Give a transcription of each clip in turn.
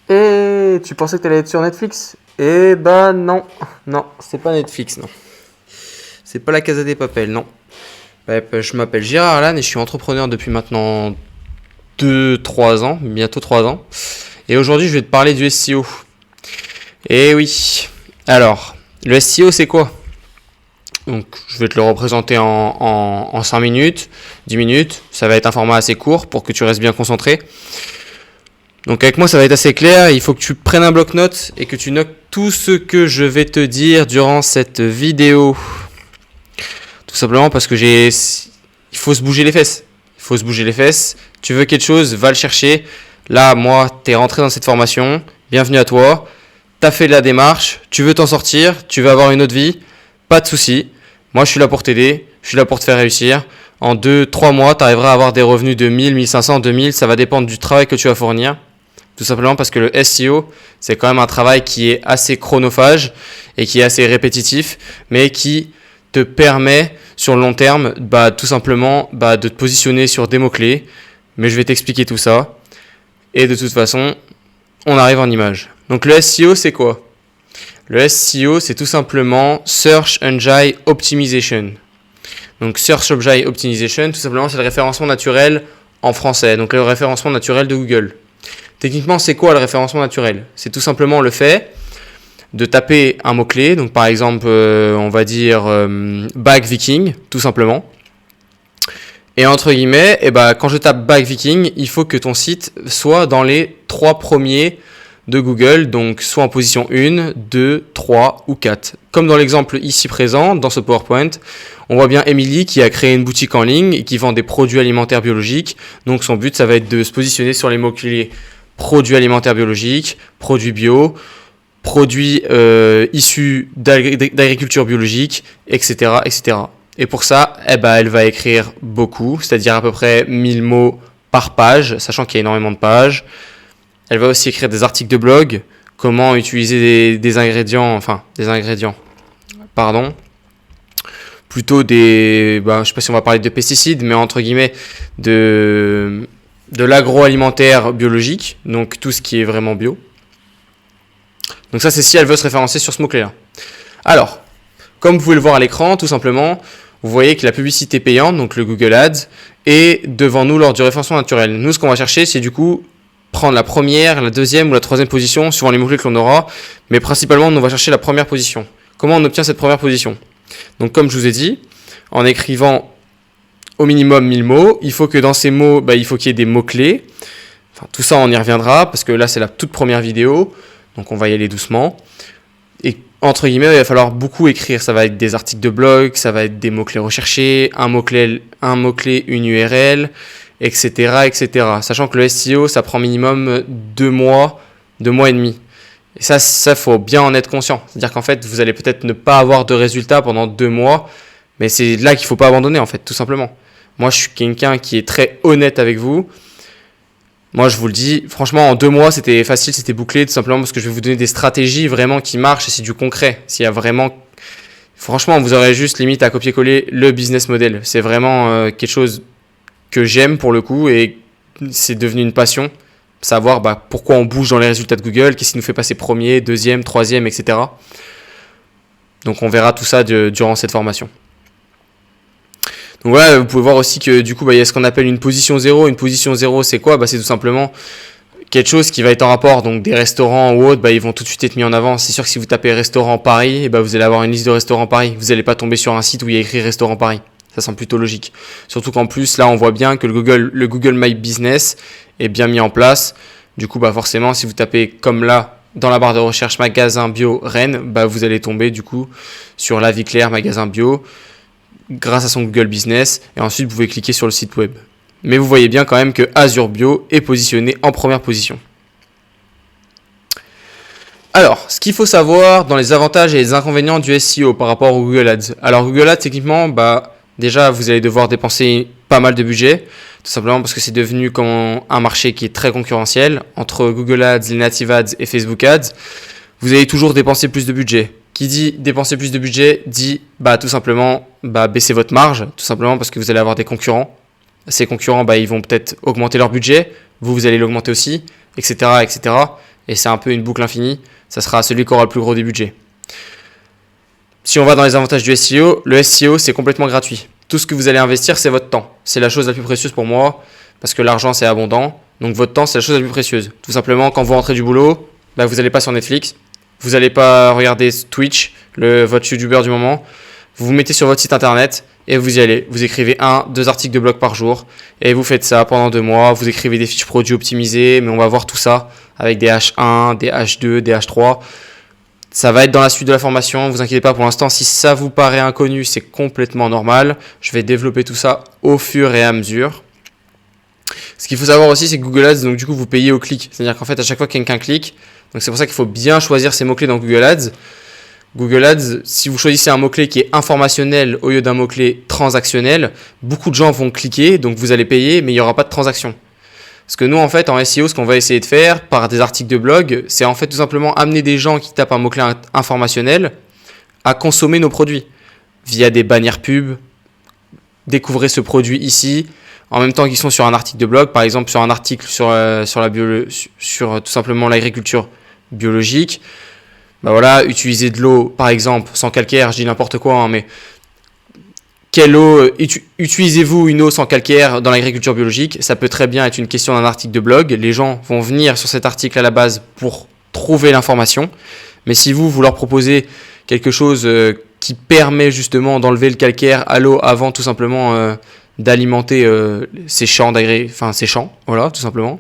Et tu pensais que tu allais être sur Netflix? Eh ben non, non, c'est pas Netflix, non. C'est pas la Casa des Papel, non. Je m'appelle Gérard Alan et je suis entrepreneur depuis maintenant 2, 3 ans, bientôt 3 ans. Et aujourd'hui, je vais te parler du SEO. Eh oui. Alors, le SEO, c'est quoi? Donc, je vais te le représenter en 5 minutes, 10 minutes. Ça va être un format assez court pour que tu restes bien concentré. Donc avec moi ça va être assez clair, il faut que tu prennes un bloc-notes et que tu notes tout ce que je vais te dire durant cette vidéo. Tout simplement parce que il faut se bouger les fesses. Il faut se bouger les fesses. Tu veux quelque chose, va le chercher. Là, moi, t'es rentré dans cette formation. Bienvenue à toi. T'as fait la démarche. Tu veux t'en sortir. Tu veux avoir une autre vie. Pas de souci. Moi, je suis là pour t'aider. Je suis là pour te faire réussir. En 2, 3 mois, tu arriveras à avoir des revenus de 1000, 1500, 2000. Ça va dépendre du travail que tu vas fournir. Tout simplement parce que le SEO, c'est quand même un travail qui est assez chronophage et qui est assez répétitif, mais qui te permet sur le long terme tout simplement de te positionner sur des mots-clés. Mais je vais t'expliquer tout ça. Et de toute façon, on arrive en image. Donc le SEO, c'est quoi? Le SEO, c'est tout simplement Search Engine Optimization. Donc Search Engine Optimization, tout simplement, c'est le référencement naturel en français. Donc le référencement naturel de Google. Techniquement, c'est quoi le référencement naturel? C'est tout simplement le fait de taper un mot-clé, donc par exemple, on va dire Bag Viking, tout simplement. Et entre guillemets, quand je tape Bag Viking, il faut que ton site soit dans les 3 premiers de Google, donc soit en position 1, 2, 3 ou 4. Comme dans l'exemple ici présent, dans ce PowerPoint, on voit bien Émilie qui a créé une boutique en ligne et qui vend des produits alimentaires biologiques. Donc son but, ça va être de se positionner sur les mots-clés produits alimentaires biologiques, produits bio, produits issus d'agriculture biologique, etc., etc. Et pour ça, elle va écrire beaucoup, c'est-à-dire à peu près 1000 mots par page, sachant qu'il y a énormément de pages. Elle va aussi écrire des articles de blog, comment utiliser des ingrédients, plutôt je sais pas si on va parler de pesticides, mais entre guillemets, de l'agroalimentaire biologique, donc tout ce qui est vraiment bio. Donc ça, c'est si elle veut se référencer sur ce mot-clé-là. Alors, comme vous pouvez le voir à l'écran, tout simplement, vous voyez que la publicité payante, donc le Google Ads, est devant nous lors du référencement naturel. Nous, ce qu'on va chercher, c'est du coup prendre la première, la deuxième ou la troisième position, suivant les mots-clés que l'on aura, mais principalement, on va chercher la première position. Comment on obtient cette première position? Donc, comme je vous ai dit, en écrivant au minimum 1000 mots, il faut que dans ces mots, il faut qu'il y ait des mots-clés. Enfin, tout ça, on y reviendra, parce que là, c'est la toute première vidéo, donc on va y aller doucement. Et entre guillemets, il va falloir beaucoup écrire. Ça va être des articles de blog, ça va être des mots-clés recherchés, un mot-clé, une URL, etc., etc. Sachant que le SEO, ça prend minimum 2 mois, 2 mois et demi. Et ça, faut bien en être conscient. C'est-à-dire qu'en fait, vous allez peut-être ne pas avoir de résultats pendant 2 mois, mais c'est là qu'il faut pas abandonner, en fait, tout simplement. Moi, je suis quelqu'un qui est très honnête avec vous. Moi, je vous le dis, franchement, en 2 mois, c'était facile, c'était bouclé, tout simplement parce que je vais vous donner des stratégies vraiment qui marchent et c'est du concret. S'il y a vraiment... Franchement, vous aurez juste limite à copier-coller le business model. C'est vraiment quelque chose que j'aime pour le coup et c'est devenu une passion. Savoir pourquoi on bouge dans les résultats de Google, qu'est-ce qui nous fait passer premier, deuxième, troisième, etc. Donc, on verra tout ça durant cette formation. Donc voilà, vous pouvez voir aussi que du coup, il y a ce qu'on appelle une position 0. Une position 0, c'est quoi? C'est tout simplement quelque chose qui va être en rapport. Donc des restaurants ou autres, ils vont tout de suite être mis en avant. C'est sûr que si vous tapez restaurant Paris, vous allez avoir une liste de restaurants Paris. Vous n'allez pas tomber sur un site où il y a écrit restaurant Paris. Ça semble plutôt logique. Surtout qu'en plus, là, on voit bien que le Google My Business est bien mis en place. Du coup, forcément, si vous tapez comme là, dans la barre de recherche magasin bio Rennes, vous allez tomber du coup sur La Vie Claire magasin bio, grâce à son Google Business, et ensuite vous pouvez cliquer sur le site web. Mais vous voyez bien quand même que Azure Bio est positionné en première position. Alors, ce qu'il faut savoir dans les avantages et les inconvénients du SEO par rapport au Google Ads. Alors Google Ads, techniquement, déjà vous allez devoir dépenser pas mal de budget, tout simplement parce que c'est devenu comme un marché qui est très concurrentiel. Entre Google Ads, les Native Ads et Facebook Ads, vous allez toujours dépenser plus de budget. Qui dit dépenser plus de budget dit tout simplement baisser votre marge, tout simplement parce que vous allez avoir des concurrents. Ces concurrents, ils vont peut-être augmenter leur budget, vous allez l'augmenter aussi, etc., etc. et c'est un peu une boucle infinie, ça sera celui qui aura le plus gros des budgets. Si on va dans les avantages du SEO, le SEO c'est complètement gratuit. Tout ce que vous allez investir, c'est votre temps. C'est la chose la plus précieuse pour moi, parce que l'argent c'est abondant, donc votre temps c'est la chose la plus précieuse. Tout simplement, quand vous rentrez du boulot, vous n'allez pas sur Netflix, vous n'allez pas regarder Twitch, votre youtubeur du moment, vous vous mettez sur votre site internet et vous y allez. Vous écrivez 2 articles de blog par jour et vous faites ça pendant 2 mois. Vous écrivez des fiches produits optimisées, mais on va voir tout ça avec des H1, des H2, des H3. Ça va être dans la suite de la formation, ne vous inquiétez pas pour l'instant. Si ça vous paraît inconnu, c'est complètement normal. Je vais développer tout ça au fur et à mesure. Ce qu'il faut savoir aussi, c'est que Google Ads, donc du coup, vous payez au clic. C'est-à-dire qu'en fait, à chaque fois que quelqu'un clique, donc c'est pour ça qu'il faut bien choisir ses mots-clés dans Google Ads. Google Ads, si vous choisissez un mot-clé qui est informationnel au lieu d'un mot-clé transactionnel, beaucoup de gens vont cliquer, donc vous allez payer, mais il n'y aura pas de transaction. Parce que nous, en fait, en SEO, ce qu'on va essayer de faire par des articles de blog, c'est en fait tout simplement amener des gens qui tapent un mot-clé informationnel à consommer nos produits via des bannières pub. Découvrez ce produit ici, en même temps qu'ils sont sur un article de blog, par exemple sur un article sur tout simplement l'agriculture biologique. Utiliser de l'eau, par exemple, sans calcaire, je dis n'importe quoi, mais quelle eau utilisez-vous une eau sans calcaire dans l'agriculture biologique? Ça peut très bien être une question d'un article de blog. Les gens vont venir sur cet article à la base pour trouver l'information. Mais si vous leur proposez quelque chose qui permet justement d'enlever le calcaire à l'eau avant tout simplement d'alimenter ces champs, voilà, tout simplement,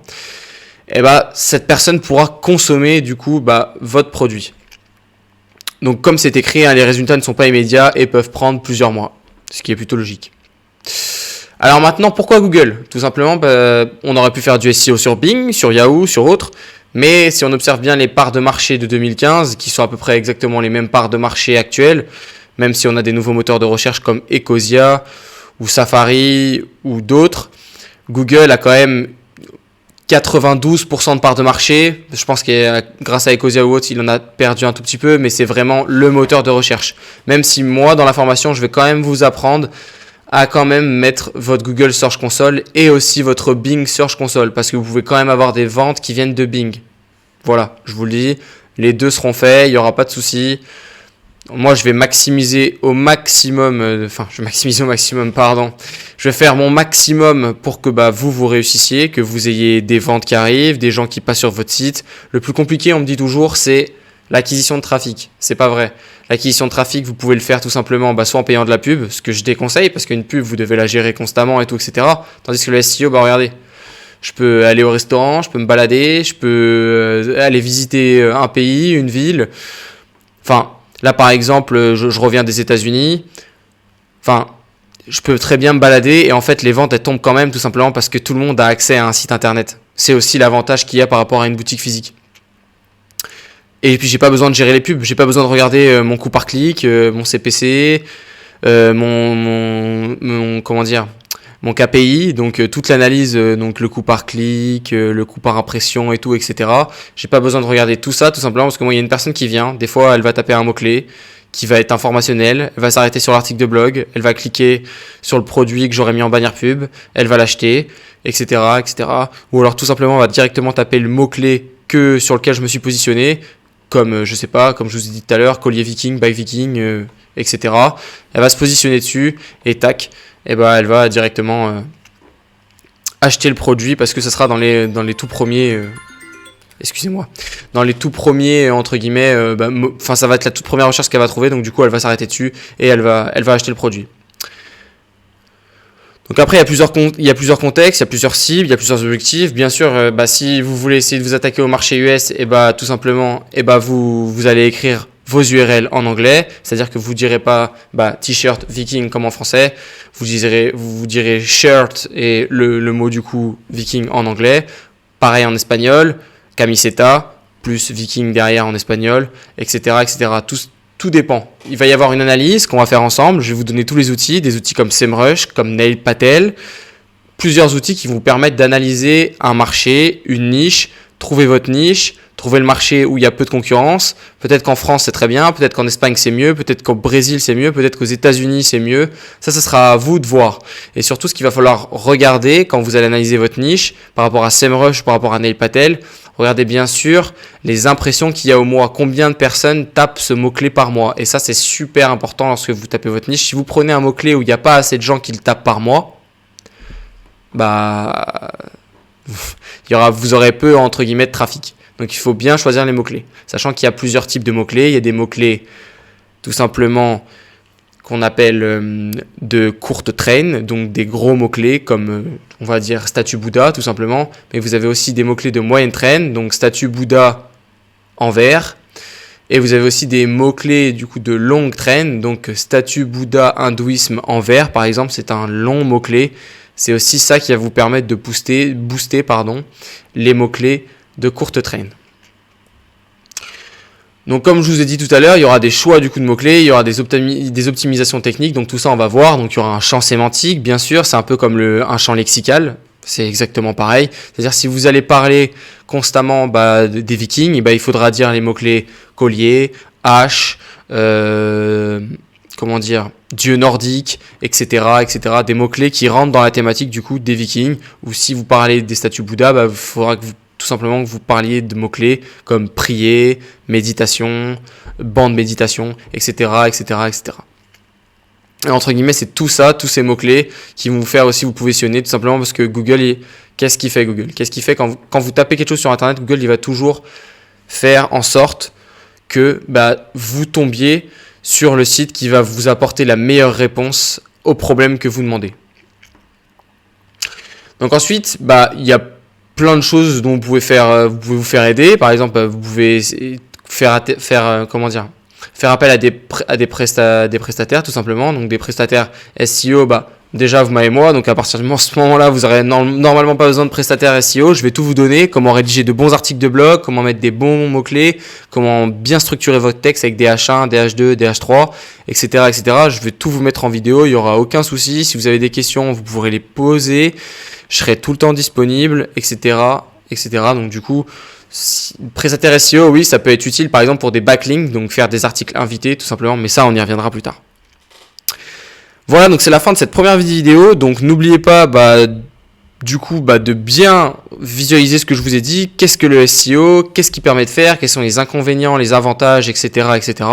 cette personne pourra consommer du coup votre produit. Donc comme c'est écrit, les résultats ne sont pas immédiats et peuvent prendre plusieurs mois, ce qui est plutôt logique. Alors maintenant, pourquoi Google? Tout simplement, on aurait pu faire du SEO sur Bing, sur Yahoo, sur autres, mais si on observe bien les parts de marché de 2015, qui sont à peu près exactement les mêmes parts de marché actuelles, même si on a des nouveaux moteurs de recherche comme Ecosia ou Safari ou d'autres, Google a quand même 92% de part de marché. Je pense que grâce à Ecosia ou autre, il en a perdu un tout petit peu, mais c'est vraiment le moteur de recherche. Même si moi, dans la formation, je vais quand même vous apprendre à quand même mettre votre Google Search Console et aussi votre Bing Search Console, parce que vous pouvez quand même avoir des ventes qui viennent de Bing. Voilà, je vous le dis, les deux seront faits, il n'y aura pas de souci. Moi, je vais maximiser au maximum, Je vais faire mon maximum pour que vous réussissiez, que vous ayez des ventes qui arrivent, des gens qui passent sur votre site. Le plus compliqué, on me dit toujours, c'est l'acquisition de trafic. C'est pas vrai. L'acquisition de trafic, vous pouvez le faire tout simplement soit en payant de la pub, ce que je déconseille, parce qu'une pub, vous devez la gérer constamment et tout, etc. Tandis que le SEO, regardez. Je peux aller au restaurant, je peux me balader, je peux aller visiter un pays, une ville. Là, par exemple, je reviens des États-Unis. Je peux très bien me balader et en fait, les ventes, elles tombent quand même tout simplement parce que tout le monde a accès à un site internet. C'est aussi l'avantage qu'il y a par rapport à une boutique physique. Et puis, j'ai pas besoin de gérer les pubs. J'ai pas besoin de regarder mon coût par clic, mon CPC, mon KPI, donc toute l'analyse, donc le coût par clic, le coût par impression et tout, etc. J'ai pas besoin de regarder tout ça, tout simplement parce que moi, il y a une personne qui vient, des fois, elle va taper un mot-clé qui va être informationnel, elle va s'arrêter sur l'article de blog, elle va cliquer sur le produit que j'aurais mis en bannière pub, elle va l'acheter, etc., etc. Ou alors tout simplement, elle va directement taper le mot-clé sur lequel je me suis positionné, comme, comme je vous ai dit tout à l'heure, collier viking, bag viking, etc. Elle va se positionner dessus et tac, elle va directement acheter le produit parce que ça sera dans les tout premiers dans les tout premiers entre guillemets ça va être la toute première recherche qu'elle va trouver, donc du coup elle va s'arrêter dessus et elle va acheter le produit. Donc après il y a plusieurs contextes, il y a plusieurs cibles, il y a plusieurs objectifs. Bien sûr, si vous voulez essayer de vous attaquer au marché US, tout simplement vous allez écrire vos URL en anglais, c'est-à-dire que vous direz pas t-shirt viking comme en français, vous direz shirt et le mot du coup viking en anglais, pareil en espagnol, camiseta plus viking derrière en espagnol, etc., etc. Tout dépend. Il va y avoir une analyse qu'on va faire ensemble. Je vais vous donner tous les outils, des outils comme SEMrush, comme Nailpatel, plusieurs outils qui vont vous permettre d'analyser un marché, une niche, trouver votre niche, trouver le marché où il y a peu de concurrence. Peut-être qu'en France c'est très bien, peut-être qu'en Espagne c'est mieux, peut-être qu'au Brésil c'est mieux, peut-être qu'aux États-Unis c'est mieux. Ça sera à vous de voir. Et surtout, ce qu'il va falloir regarder quand vous allez analyser votre niche par rapport à SEMrush, par rapport à Nailpatel, regardez bien sûr les impressions qu'il y a au mois. Combien de personnes tapent ce mot-clé par mois? Et ça, c'est super important lorsque vous tapez votre niche. Si vous prenez un mot-clé où il n'y a pas assez de gens qui le tapent par mois, bah, vous aurez peu, entre guillemets, de trafic. Donc, il faut bien choisir les mots-clés. Sachant qu'il y a plusieurs types de mots-clés. Il y a des mots-clés, tout simplement, qu'on appelle de courte traîne, donc des gros mots-clés comme, on va dire, statue Bouddha, tout simplement. Mais vous avez aussi des mots-clés de moyenne traîne, donc statue Bouddha en vert. Et vous avez aussi des mots-clés du coup de longue traîne, donc statue Bouddha hindouisme en vert, par exemple, c'est un long mot-clé. C'est aussi ça qui va vous permettre de booster les mots-clés de courte traîne. Donc comme je vous ai dit tout à l'heure, il y aura des choix du coup de mots-clés, il y aura des optimisations techniques, donc tout ça on va voir. Donc il y aura un champ sémantique, bien sûr, c'est un peu comme un champ lexical, c'est exactement pareil. C'est-à-dire si vous allez parler constamment des Vikings, il faudra dire les mots-clés collier, hache, dieu nordique, etc., etc. Des mots-clés qui rentrent dans la thématique du coup des Vikings. Ou si vous parlez des statues Bouddha, il faudra que tout simplement que vous parliez de mots-clés comme prier, méditation, banc de méditation, etc., etc., etc. Et entre guillemets, c'est tout ça, tous ces mots-clés qui vont vous faire aussi vous positionner, tout simplement parce que Google, qu'est-ce qu'il fait Google? Qu'est-ce qu'il fait quand vous tapez quelque chose sur Internet? Google, il va toujours faire en sorte que vous tombiez sur le site qui va vous apporter la meilleure réponse au problème que vous demandez. Donc ensuite, il y a plein de choses dont vous pouvez vous faire aider. Par exemple, vous pouvez faire appel à des prestataires tout simplement. Donc des prestataires SEO, déjà vous m'avez moi. Donc à partir de ce moment-là, vous n'aurez normalement pas besoin de prestataires SEO. Je vais tout vous donner, comment rédiger de bons articles de blog, comment mettre des bons mots-clés, comment bien structurer votre texte avec des H1, des H2, des H3, etc., etc. Je vais tout vous mettre en vidéo, il n'y aura aucun souci. Si vous avez des questions, vous pourrez les poser. Je serai tout le temps disponible, etc., etc. Donc du coup, prestataire SEO, oui, ça peut être utile par exemple pour des backlinks, donc faire des articles invités tout simplement, mais ça on y reviendra plus tard. Voilà, donc c'est la fin de cette première vidéo. Donc n'oubliez pas de bien visualiser ce que je vous ai dit. Qu'est-ce que le SEO? Qu'est-ce qui permet de faire? Quels sont les inconvénients, les avantages, etc., etc.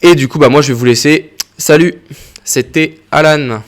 Et du coup, moi je vais vous laisser. Salut, c'était Alan.